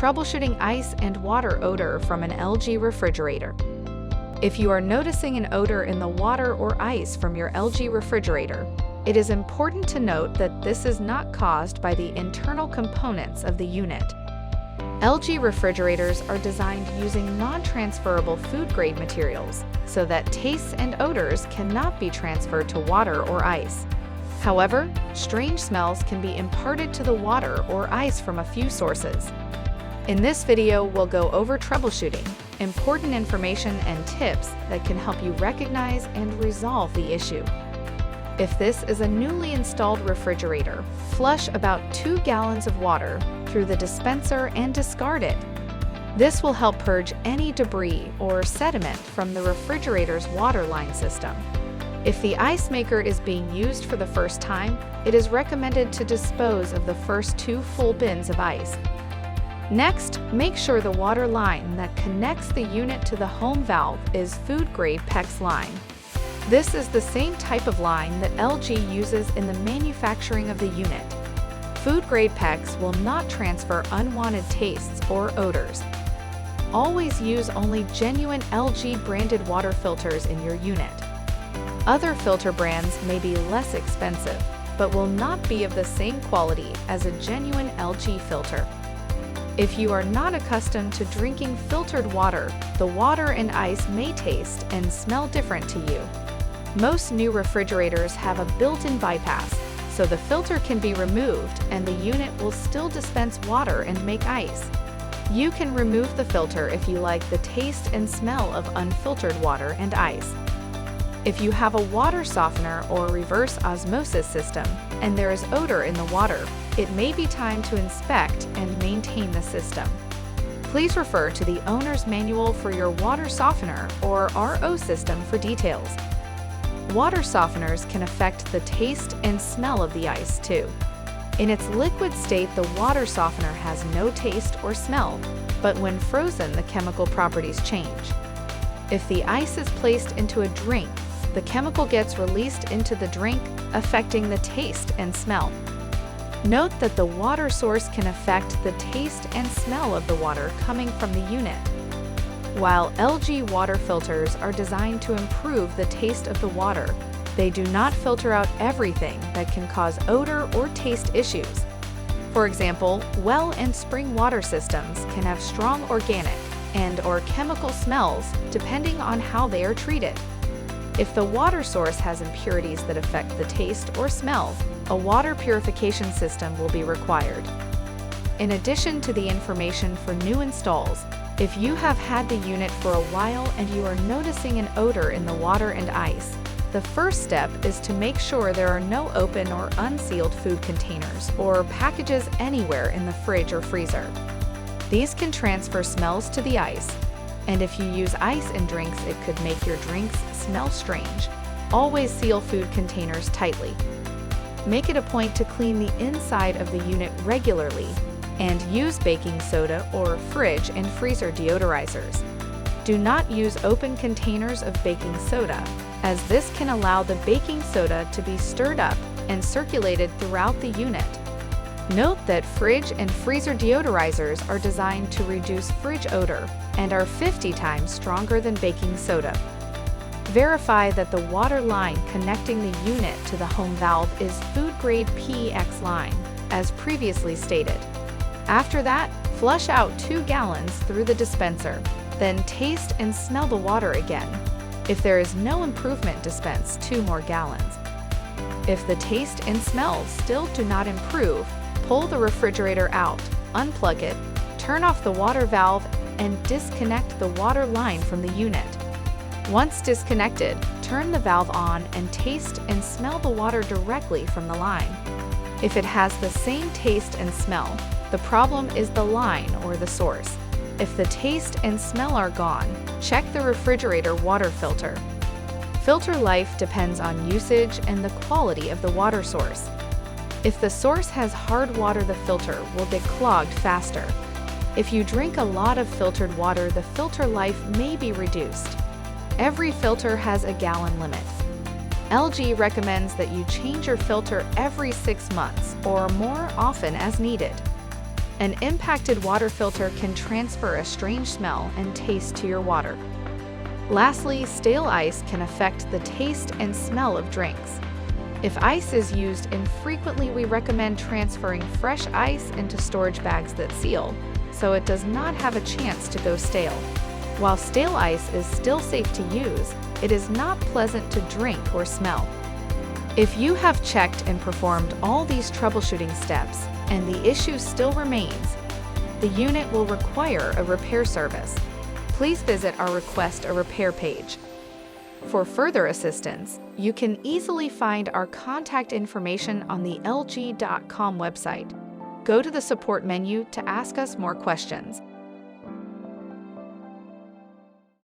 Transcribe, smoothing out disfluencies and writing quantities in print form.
Troubleshooting ice and water odor from an LG refrigerator. If you are noticing an odor in the water or ice from your LG refrigerator, it is important to note that this is not caused by the internal components of the unit. LG refrigerators are designed using non-transferable food-grade materials so that tastes and odors cannot be transferred to water or ice. However, strange smells can be imparted to the water or ice from a few sources. In this video, we'll go over troubleshooting, important information and tips that can help you recognize and resolve the issue. If this is a newly installed refrigerator, flush about 2 gallons of water through the dispenser and discard it. This will help purge any debris or sediment from the refrigerator's water line system. If the ice maker is being used for the first time, it is recommended to dispose of the first 2 full bins of ice. Next, make sure the water line that connects the unit to the home valve is food-grade PEX line. This is the same type of line that LG uses in the manufacturing of the unit. Food-grade PEX will not transfer unwanted tastes or odors. Always use only genuine LG branded water filters in your unit. Other filter brands may be less expensive, but will not be of the same quality as a genuine LG filter. If you are not accustomed to drinking filtered water, the water and ice may taste and smell different to you. Most new refrigerators have a built-in bypass, so the filter can be removed and the unit will still dispense water and make ice. You can remove the filter if you like the taste and smell of unfiltered water and ice. If you have a water softener or reverse osmosis system and there is odor in the water, it may be time to inspect and maintain the system. Please refer to the owner's manual for your water softener or RO system for details. Water softeners can affect the taste and smell of the ice too. In its liquid state, the water softener has no taste or smell, but when frozen, the chemical properties change. If the ice is placed into a drink, the chemical gets released into the drink, affecting the taste and smell. Note that the water source can affect the taste and smell of the water coming from the unit. While LG water filters are designed to improve the taste of the water, they do not filter out everything that can cause odor or taste issues. For example, well and spring water systems can have strong organic and/or chemical smells depending on how they are treated. If the water source has impurities that affect the taste or smell, a water purification system will be required. In addition to the information for new installs, if you have had the unit for a while and you are noticing an odor in the water and ice, the first step is to make sure there are no open or unsealed food containers or packages anywhere in the fridge or freezer. These can transfer smells to the ice, and if you use ice in drinks, it could make your drinks smell strange. Always seal food containers tightly. Make it a point to clean the inside of the unit regularly and use baking soda or fridge and freezer deodorizers. Do not use open containers of baking soda, as this can allow the baking soda to be stirred up and circulated throughout the unit. Note that fridge and freezer deodorizers are designed to reduce fridge odor and are 50 times stronger than baking soda. Verify that the water line connecting the unit to the home valve is food-grade PEX line, as previously stated. After that, flush out 2 gallons through the dispenser, then taste and smell the water again. If there is no improvement, dispense 2 more gallons. If the taste and smell still do not improve, pull the refrigerator out, unplug it, turn off the water valve, and disconnect the water line from the unit. Once disconnected, turn the valve on and taste and smell the water directly from the line. If it has the same taste and smell, the problem is the line or the source. If the taste and smell are gone, check the refrigerator water filter. Filter life depends on usage and the quality of the water source. If the source has hard water, the filter will get clogged faster. If you drink a lot of filtered water, the filter life may be reduced. Every filter has a gallon limit. LG recommends that you change your filter every 6 months or more often as needed. An impacted water filter can transfer a strange smell and taste to your water. Lastly, stale ice can affect the taste and smell of drinks. If ice is used infrequently, we recommend transferring fresh ice into storage bags that seal, so it does not have a chance to go stale. While stale ice is still safe to use, it is not pleasant to drink or smell. If you have checked and performed all these troubleshooting steps and the issue still remains, the unit will require a repair service. Please visit our Request a Repair page. For further assistance, you can easily find our contact information on the LG.com website. Go to the support menu to ask us more questions.